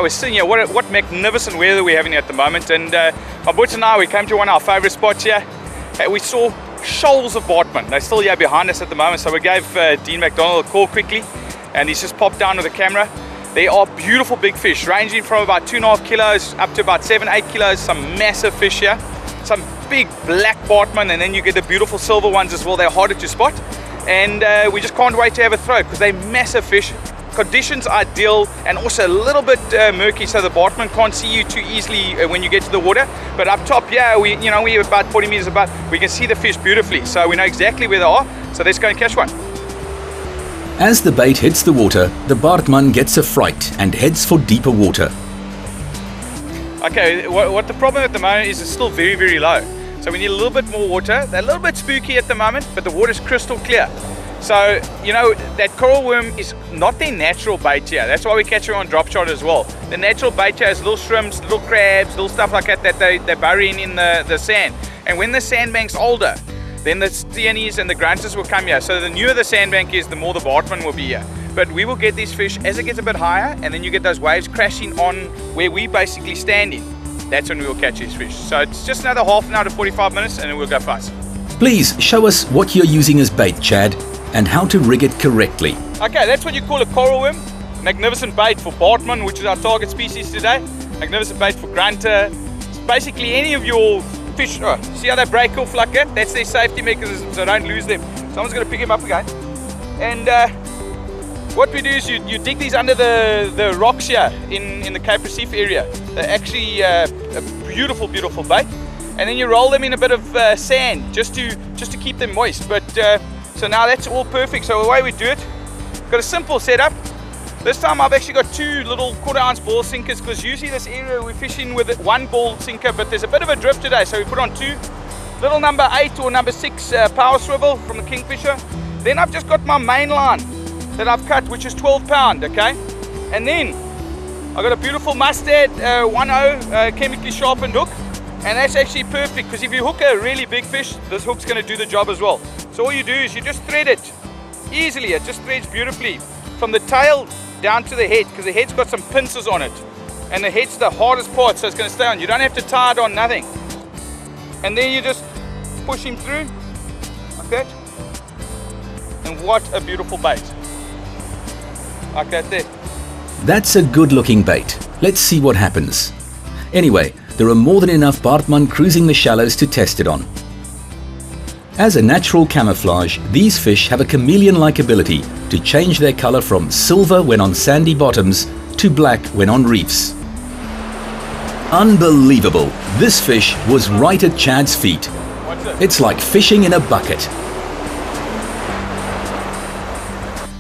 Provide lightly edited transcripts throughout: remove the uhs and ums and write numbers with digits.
we're sitting here, what magnificent weather we're having at the moment. And my boys and I, we came to one of our favorite spots here. We saw shoals of Baartman. They're still here behind us at the moment, so we gave Dean McDonald a call quickly, and he's just popped down with a camera. They are beautiful big fish, ranging from about 2.5 kilos up to about 7-8 kilos. Some massive fish here, some big black Baartman, and then you get the beautiful silver ones as well. They're harder to spot, and we just can't wait to have a throw because they're massive fish. Conditions ideal, and also a little bit murky, so the Baartman can't see you too easily when you get to the water. But up top, yeah, we're about 40 meters above. We can see the fish beautifully, so we know exactly where they are. So let's go and catch one. As the bait hits the water, the Baartman gets a fright and heads for deeper water. Okay, what the problem at the moment is it's still very, very low. So we need a little bit more water. They're a little bit spooky at the moment, but the water's crystal clear. So, that coral worm is not their natural bait here. That's why we catch them on drop shot as well. The natural bait here is little shrimps, little crabs, little stuff like that they're burying in the sand. And when the sandbank's older, then the steonies and the grunters will come here. So the newer the sandbank is, the more the Baartman will be here. But we will get these fish as it gets a bit higher, and then you get those waves crashing on where we basically standing. That's when we will catch these fish. So it's just another half an hour to 45 minutes, and then we'll go fast. Please show us what you're using as bait, Chad, and how to rig it correctly. Okay, that's what you call a coral worm. Magnificent bait for Baartman, which is our target species today. Magnificent bait for grunter. It's basically any of your fish. Oh, see how they break off like that? That's their safety mechanism, so don't lose them. Someone's going to pick him up again. And what we do is you dig these under the rocks here in the Cape Recife area. They're actually a beautiful, beautiful bait. And then you roll them in a bit of sand just to keep them moist. But so now that's all perfect. So the way we do it, got a simple setup. This time I've actually got 2 little 1/4 ounce ball sinkers, because usually this area we're fishing with 1 ball sinker, but there's a bit of a drift today, so we put on 2. Little number 8 or number 6 power swivel from the Kingfisher. Then I've just got my main line that I've cut, which is 12 pound, okay? And then I've got a beautiful mustard 1.0 chemically sharpened hook. And that's actually perfect, because if you hook a really big fish, this hook's going to do the job as well. So all you do is you just thread it easily. It just threads beautifully from the tail down to the head, because the head's got some pincers on it. And the head's the hardest part, so it's going to stay on. You don't have to tie it on, nothing. And then you just push him through, like that. And what a beautiful bait. Like that there. That's a good looking bait. Let's see what happens. Anyway, there are more than enough Baartman cruising the shallows to test it on. As a natural camouflage, these fish have a chameleon-like ability to change their color from silver when on sandy bottoms to black when on reefs. Unbelievable! This fish was right at Chad's feet. It's like fishing in a bucket.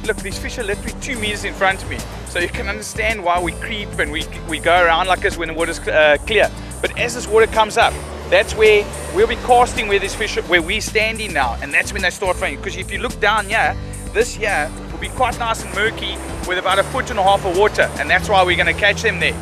Look, these fish are literally 2 meters in front of me, so you can understand why we creep and we go around like this when the water's clear. But as this water comes up, that's where we'll be casting where these fish, where we're standing now, and that's when they start fighting. Because if you look down here, this here will be quite nice and murky with about 1.5 feet of water, and that's why we're going to catch them there.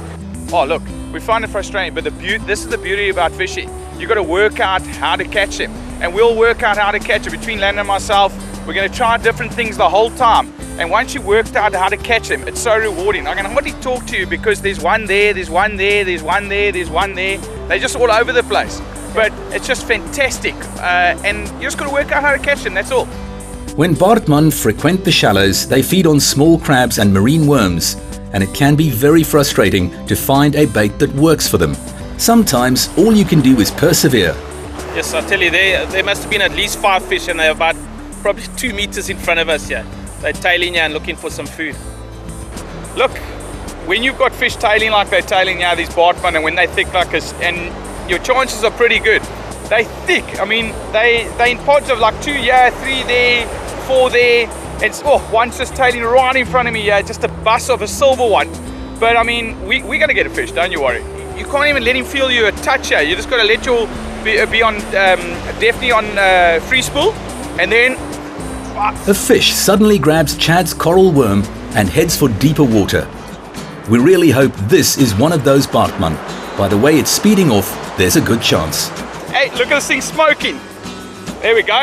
Oh look, we find it frustrating, but this is the beauty about fishing. You've got to work out how to catch them, and we'll work out how to catch it between Landon and myself. We're going to try different things the whole time, and once you've worked out how to catch them, it's so rewarding. I can hardly talk to you because there's one there, there's one there, there's one there, there's one there. They're just all over the place, but it's just fantastic, and you just got to work out how to catch them, that's all. When Baartman frequent the shallows, they feed on small crabs and marine worms, and it can be very frustrating to find a bait that works for them. Sometimes all you can do is persevere. Yes, I tell you, there must have been at least 5 fish, and they're about probably 2 meters in front of us here. They're tailing here and looking for some food. Look, when you've got fish tailing like they're tailing here, these Baartman, and when they thick like this, and your chances are pretty good. They thick. I mean, they in pods of like 2 here, 3 there, 4 there. It's one's just tailing right in front of me here, just a bus of a silver one. But I mean, we're gonna get a fish, don't you worry. You can't even let him feel you a touch here. You just gotta let your be on definitely on free spool, and then a fish suddenly grabs Chad's coral worm and heads for deeper water. We really hope this is one of those Baartman. By the way it's speeding off, there's a good chance. Hey, look at this thing smoking. There we go.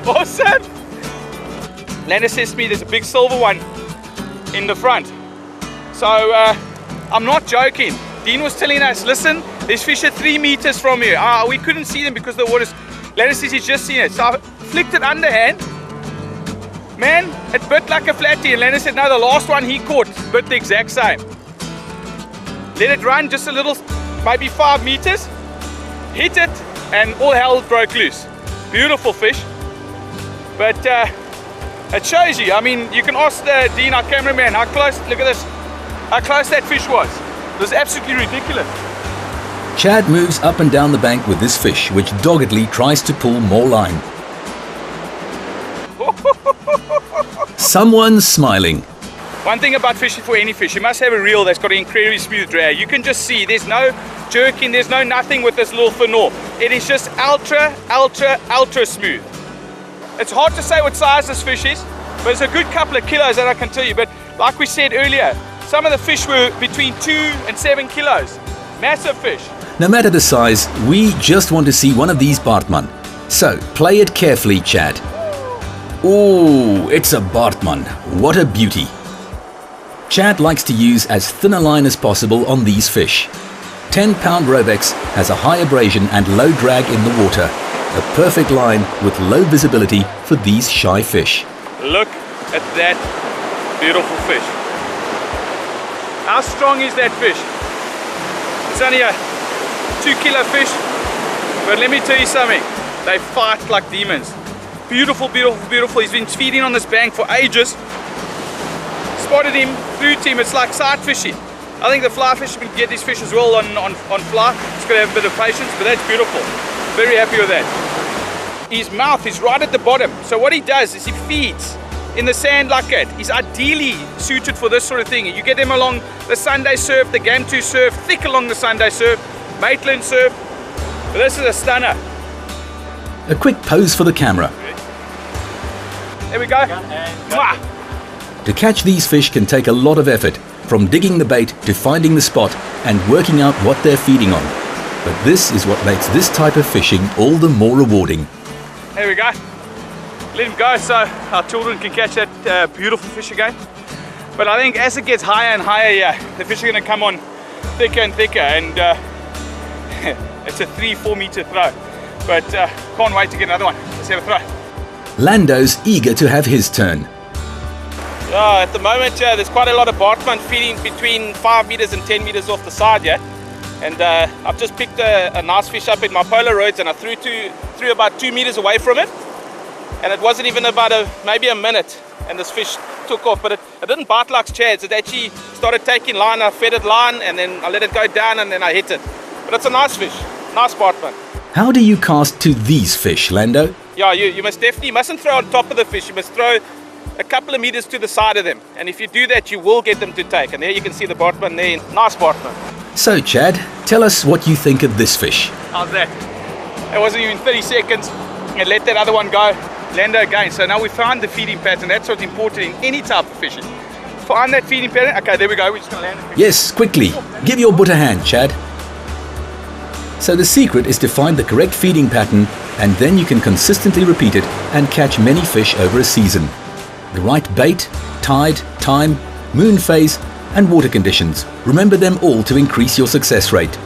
Awesome. Lana says to me there's a big silver one in the front. So I'm not joking. Dean was telling us, listen, there's fish at 3 meters from here. We couldn't see them because the water's... Leonard says he's just seen it. So I flicked it underhand. Man, it bit like a flatty. And Leonard said, no, the last one he caught bit the exact same. Let it run just a little, maybe 5 meters. Hit it, and all hell broke loose. Beautiful fish. But it shows you. I mean, you can ask Dean, our cameraman, how close, look at this, how close that fish was. It was absolutely ridiculous. Chad moves up and down the bank with this fish, which doggedly tries to pull more line. Someone's smiling. One thing about fishing for any fish, you must have a reel that's got an incredibly smooth drag. You can just see there's no jerking, there's no nothing with this little finor. It is just ultra smooth. It's hard to say what size this fish is, but it's a good couple of kilos that I can tell you. But like we said earlier, some of the fish were between 2 and 7 kilos. Massive fish. No matter the size, we just want to see one of these Baartman. So, play it carefully, Chad. Ooh, it's a Baartman. What a beauty. Chad likes to use as thin a line as possible on these fish. 10-pound Rovex has a high abrasion and low drag in the water. A perfect line with low visibility for these shy fish. Look at that beautiful fish. How strong is that fish? It's only a 2-kilo fish, but let me tell you something. They fight like demons. Beautiful, beautiful, beautiful. He's been feeding on this bank for ages. Spotted him, threw to him. It's like sight fishing. I think the fly fisherman can get these fish as well on fly. It's got to have a bit of patience, but that's beautiful. Very happy with that. His mouth is right at the bottom. So what he does is he feeds in the sand like that. He's ideally suited for this sort of thing. You get them along the Sunday surf, the Gantu surf, thick along the Sunday surf, Maitland surf. But this is a stunner. A quick pose for the camera. There we go. Mwah! To catch these fish can take a lot of effort, from digging the bait to finding the spot and working out what they're feeding on. But this is what makes this type of fishing all the more rewarding. There we go. Let him go so our children can catch that beautiful fish again. But I think as it gets higher and higher, yeah, the fish are going to come on thicker and thicker, and it's a 3-4 meter throw. But can't wait to get another one. Let's have a throw. Lando's eager to have his turn. At the moment, there's quite a lot of Baartman feeding between 5 meters and 10 meters off the side, yeah. And I've just picked a nice fish up in my Polaroids, and I threw about 2 meters away from it. And it wasn't even about maybe a minute, and this fish took off. But it didn't bite like Chad's. It actually started taking line. I fed it line, and then I let it go down, and then I hit it. But it's a nice fish, nice Baartman. How do you cast to these fish, Lando? Yeah, you mustn't throw on top of the fish. You must throw a couple of meters to the side of them. And if you do that, you will get them to take. And there you can see the Baartman there. Nice Baartman. So, Chad, tell us what you think of this fish. How's that? It wasn't even 30 seconds. And let that other one go. Lando again. So now we found the feeding pattern. That's what's important in any type of fishing. Find that feeding pattern. Okay, there we go. We're just going to land the fish. Yes, quickly. Give your butt a hand, Chad. So the secret is to find the correct feeding pattern, and then you can consistently repeat it and catch many fish over a season. The right bait, tide, time, moon phase, and water conditions. Remember them all to increase your success rate.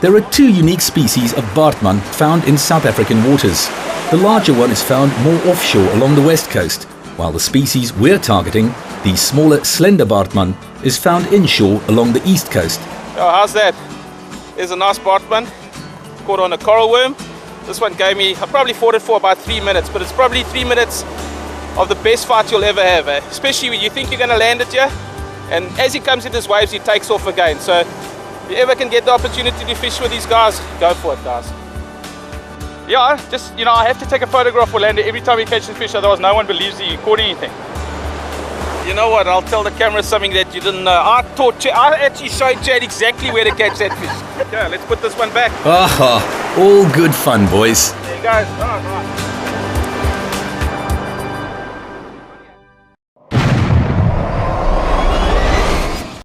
There are 2 unique species of Baartman found in South African waters. The larger one is found more offshore along the west coast, while the species we're targeting, the smaller slender Baartman, is found inshore along the east coast. Oh, how's that? There's a nice Baartman caught on a coral worm. This one gave me, I probably fought it for about 3 minutes, but it's probably 3 minutes of the best fight you'll ever have, especially when you think you're going to land it here, and as he comes in his waves, he takes off again. So if you ever can get the opportunity to fish with these guys, go for it, guys. Yeah, just, I have to take a photograph for Lando every time he catches fish, otherwise no one believes that you caught anything. You know what, I'll tell the camera something that you didn't know. I actually showed Chad exactly where to catch that fish. Okay, let's put this one back. Aha, all good fun, boys. There you go. Oh, right.